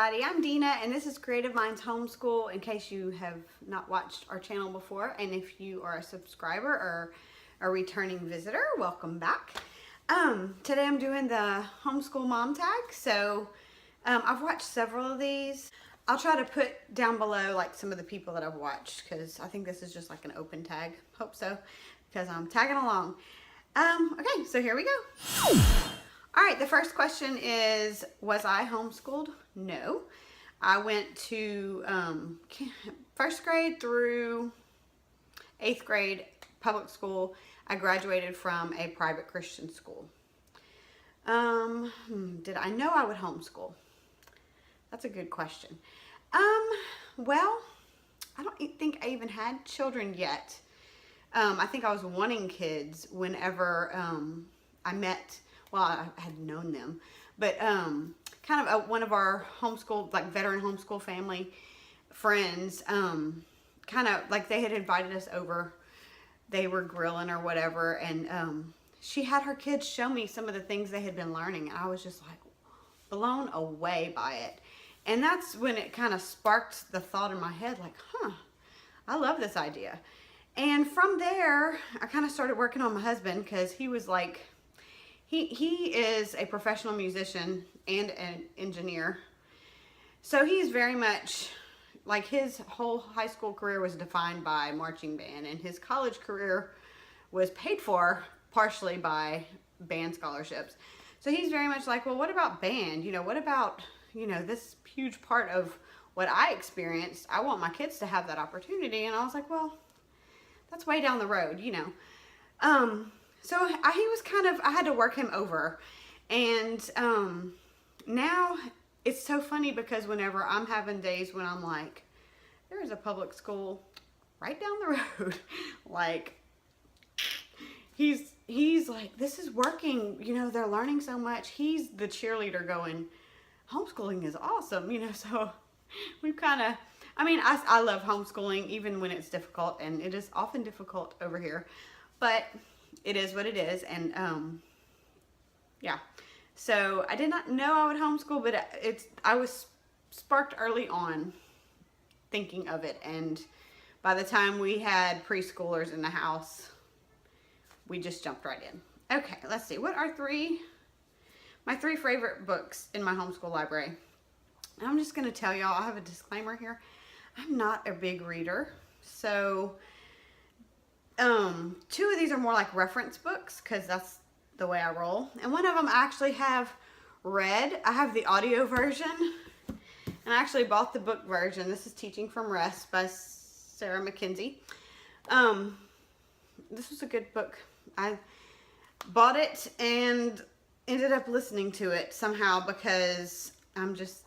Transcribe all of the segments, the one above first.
everybody, I'm Dina and this is Creative Minds Homeschool in case you have not watched our channel before, and if you are a subscriber or a returning visitor, welcome back. Today I'm doing the Homeschool Mom Tag. So I've watched several of these. I'll try to put down below like some of the people that I've watched because I think this is just like an open tag. Hope so, because I'm tagging along. Okay, so here we go. All right, the first question is, was I homeschooled? No. I went to first grade through 8th grade public school. I graduated from a private Christian school. Did I know I would homeschool? That's a good question. Well, I don't think I even had children yet. I think I was wanting kids whenever I met. Well, I had known them, but kind of one of our homeschool, like veteran homeschool family friends, kind of like they had invited us over. They were grilling or whatever, and she had her kids show me some of the things they had been learning, and I was just like blown away by it. And that's when it kind of sparked the thought in my head, like, I love this idea. And from there, I kind of started working on my husband because he was like, he is a professional musician and an engineer. So he's very much, like, his whole high school career was defined by marching band, and his college career was paid for partially by band scholarships. So he's very much like, well, what about band? You know, what about, you know, this huge part of what I experienced? I want my kids to have that opportunity. And I was like, well, that's way down the road, you know. So he was kind of, I had to work him over. And now it's so funny because whenever I'm having days when I'm like, there is a public school right down the road, like, he's like, this is working, you know, they're learning so much. He's the cheerleader going, homeschooling is awesome, you know. So we've kind of, I mean, I love homeschooling even when it's difficult, and it is often difficult over here, but it is what it is. And yeah, so I did not know I would homeschool, but I was sparked early on thinking of it, and by the time we had preschoolers in the house, we just jumped right in. Okay, let's see, what are my three favorite books in my homeschool library? And I'm just going to tell y'all, I have a disclaimer here, I'm not a big reader, so two of these are more like reference books because that's the way I roll, and one of them I actually have read. I have the audio version, and I actually bought the book version. This is Teaching from Rest by Sarah McKenzie. This was a good book. I bought it and ended up listening to it somehow because that's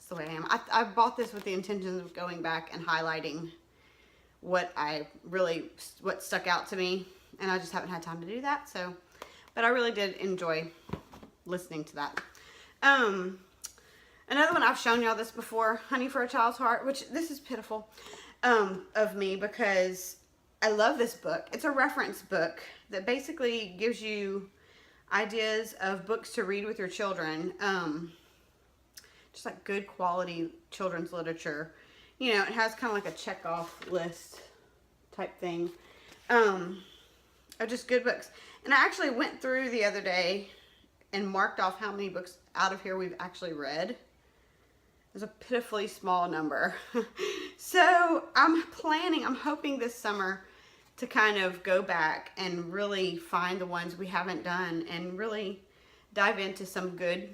the way I am. I bought this with the intention of going back and highlighting what stuck out to me, and I just haven't had time to do that. So, but I really did enjoy listening to that. Another one, I've shown y'all this before, Honey for a Child's Heart, which this is pitiful of me because I love this book. It's a reference book that basically gives you ideas of books to read with your children. Just like good quality children's literature. You know, it has kind of like a check-off list type thing of just good books. And I actually went through the other day and marked off how many books out of here we've actually read. There's a pitifully small number. So I'm hoping this summer to kind of go back and really find the ones we haven't done and really dive into some good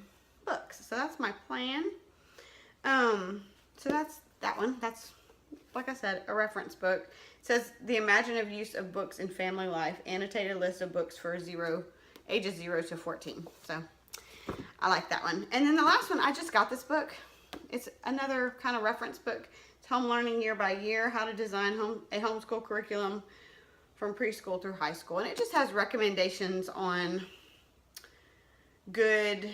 books. So that's my plan. So that's that one. That's, like I said, a reference book. It says the imaginative use of books in family life, annotated list of books for ages 0 to 14. So I like that one. And then the last one, I just got this book. It's another kind of reference book. It's Home Learning Year by Year, How to Design a Homeschool Curriculum from Preschool through High School. And it just has recommendations on good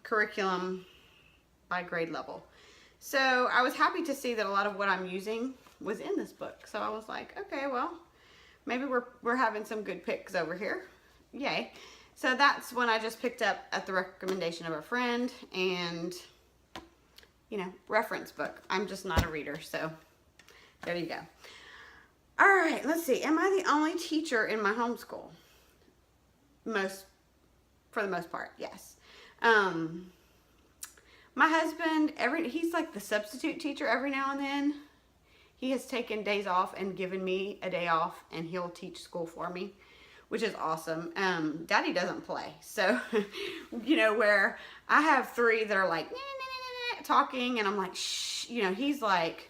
curriculum by grade level. So I was happy to see that a lot of what I'm using was in this book. So I was like, okay, well, maybe we're having some good picks over here. Yay. So that's one I just picked up at the recommendation of a friend, and you know, reference book. I'm just not a reader, so there you go. All right, let's see. Am I the only teacher in my homeschool? For the most part, yes. My husband, he's like the substitute teacher every now and then. He has taken days off and given me a day off, and he'll teach school for me, which is awesome. Daddy doesn't play. So, you know, where I have 3 that are like, nah, nah, nah, nah, talking, and I'm like, shh, you know, he's like,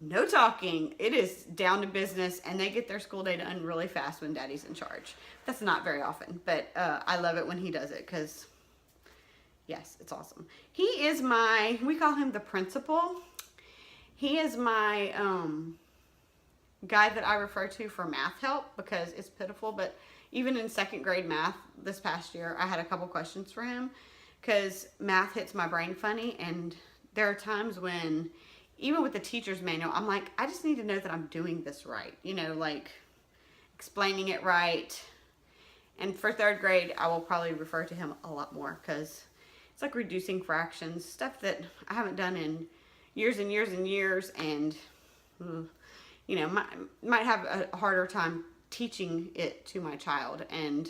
no talking. It is down to business, and they get their school day done really fast when Daddy's in charge. That's not very often, but I love it when he does it because, yes, it's awesome. He is we call him the principal. He is my guy that I refer to for math help because it's pitiful, but even in 2nd grade math this past year, I had a couple questions for him because math hits my brain funny, and there are times when, even with the teacher's manual, I'm like, I just need to know that I'm doing this right. You know, like explaining it right. And for 3rd grade, I will probably refer to him a lot more because it's like reducing fractions, stuff that I haven't done in years and years and years, and you know, might have a harder time teaching it to my child, and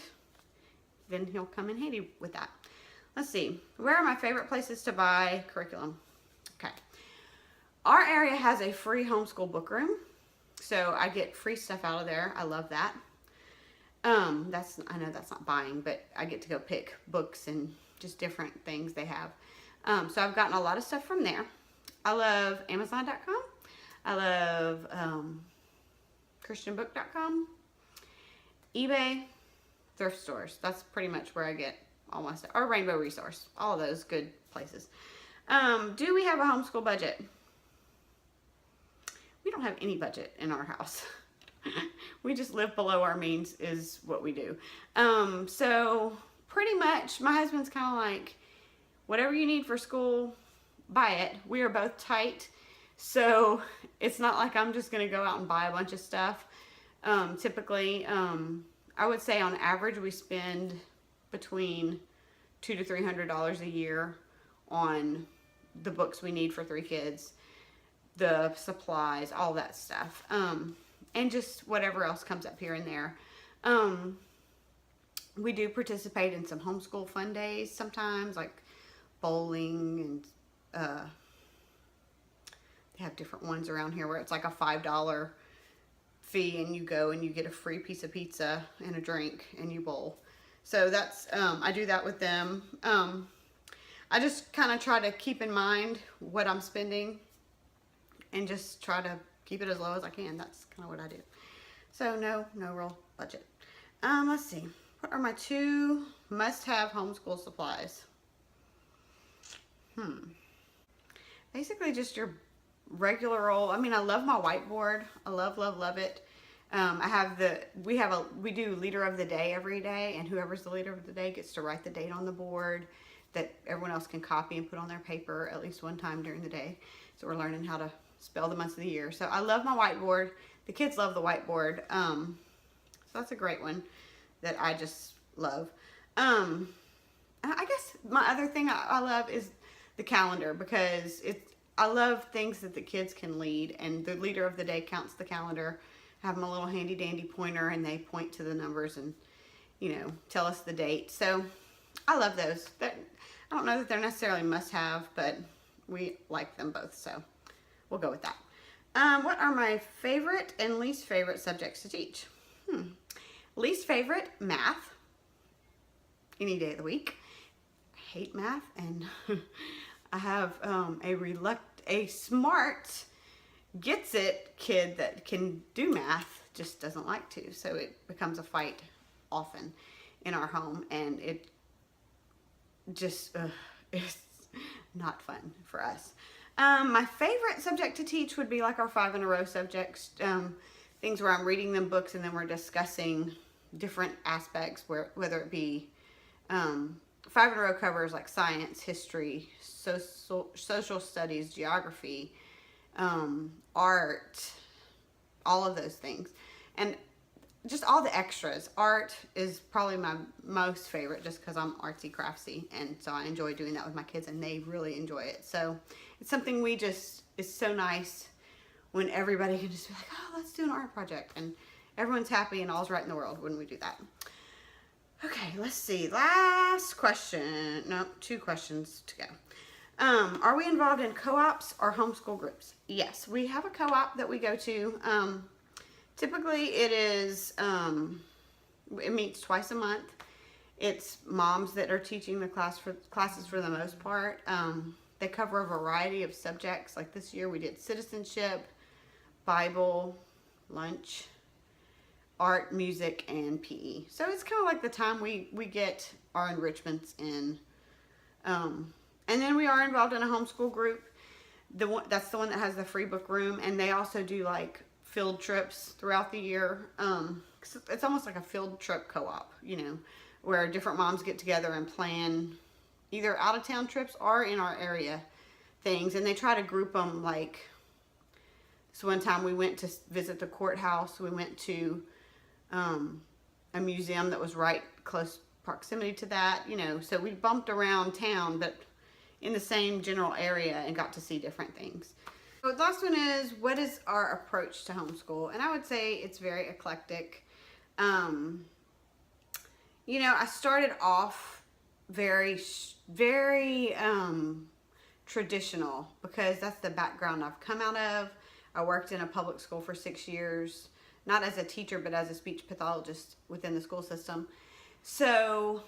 then he'll come in handy with that. Let's see. Where are my favorite places to buy curriculum? Okay. Our area has a free homeschool book room, so I get free stuff out of there. I love that. I know that's not buying, but I get to go pick books and just different things they have. So I've gotten a lot of stuff from there. I love Amazon.com. I love ChristianBook.com, eBay, thrift stores. That's pretty much where I get all my stuff. Or Rainbow Resource. All of those good places. Do we have a homeschool budget? We don't have any budget in our house. We just live below our means is what we do. So pretty much my husband's kind of like, whatever you need for school, buy it. We are both tight. So it's not like I'm just going to go out and buy a bunch of stuff. Typically, I would say on average we spend between $200 to $300 a year on the books we need for 3 kids, the supplies, all that stuff, and just whatever else comes up here and there. We do participate in some homeschool fun days sometimes, like bowling, and they have different ones around here where it's like a $5 fee, and you go and you get a free piece of pizza and a drink, and you bowl. So that's I do that with them. I just kind of try to keep in mind what I'm spending and just try to keep it as low as I can. That's kind of what I do. So no real budget. Let's see. What are my 2 must-have homeschool supplies? Basically just your regular old, I mean, I love my whiteboard. I love it. We do leader of the day every day, and whoever's the leader of the day gets to write the date on the board that everyone else can copy and put on their paper at least one time during the day. So we're learning how to spell the months of the year. So I love my whiteboard. The kids love the whiteboard. So that's a great one that I just love. I guess my other thing I love is the calendar, because I love things that the kids can lead, and the leader of the day counts the calendar. Have them a little handy dandy pointer, and they point to the numbers and, you know, tell us the date. So I love those. I don't know that they're necessarily must have, but we like them both, so we'll go with that. What are my favorite and least favorite subjects to teach? Least favorite, math. Any day of the week. I hate math, and I have a smart, gets it kid that can do math, just doesn't like to. So it becomes a fight often in our home, and it just is not fun for us. My favorite subject to teach would be like our 5 in a row subjects, things where I'm reading them books and then we're discussing different aspects, whether it be 5 in a row covers like science, history, social studies, geography, art, all of those things. And just all the extras. Art is probably my most favorite just because I'm artsy craftsy, and so I enjoy doing that with my kids, and they really enjoy it. So it's something it's so nice when everybody can just be like, oh, let's do an art project. And everyone's happy and all's right in the world when we do that. Okay, let's see. Last question. No, 2 questions to go. Are we involved in co-ops or homeschool groups? Yes, we have a co-op that we go to. Typically it is, it meets twice a month. It's moms that are teaching the classes for the most part. They cover a variety of subjects. Like this year we did citizenship, Bible, lunch, art, music, and PE. So it's kind of like the time we get our enrichments in. And then we are involved in a homeschool group. That's the one that has the free book room, and they also do like field trips throughout the year. It's almost like a field trip co-op, you know, where different moms get together and plan either out of town trips or in our area things, and they try to group them. Like, so one time we went to visit the courthouse. We went to a museum that was right close proximity to that, you know, so we bumped around town, but in the same general area, and got to see different things. So the last one is, what is our approach to homeschool? And I would say it's very eclectic. You know, I started off very traditional, because that's the background I've come out of. I worked in a public school for 6 years, not as a teacher, but as a speech pathologist within the school system. So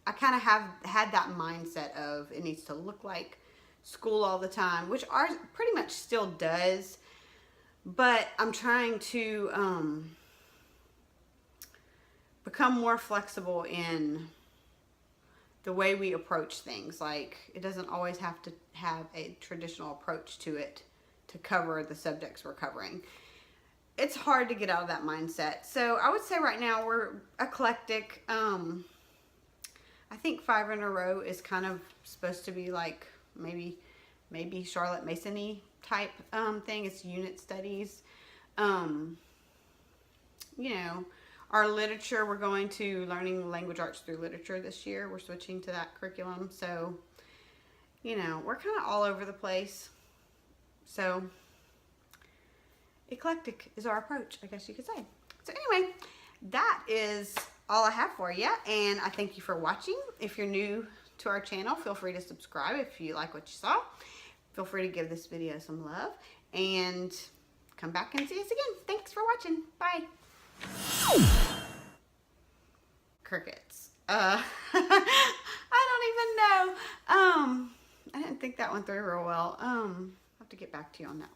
I kind of had that mindset of it needs to look like school all the time, which ours pretty much still does, but I'm trying to become more flexible in the way we approach things. Like, it doesn't always have to have a traditional approach to it to cover the subjects we're covering. It's hard to get out of that mindset. So I would say right now we're eclectic. I think 5 in a row is kind of supposed to be like maybe Charlotte Mason-y type thing. It's unit studies. You know, our literature, we're going to learning language arts through literature this year. We're switching to that curriculum. So, you know, we're kind of all over the place. So eclectic is our approach, I guess you could say. So anyway, that is all I have for you, and I thank you for watching. If you're new to our channel, feel free to subscribe if you like what you saw. Feel free to give this video some love, and come back and see us again. Thanks for watching. Bye. Crickets. I don't even know. I didn't think that one through real well. I'll have to get back to you on that.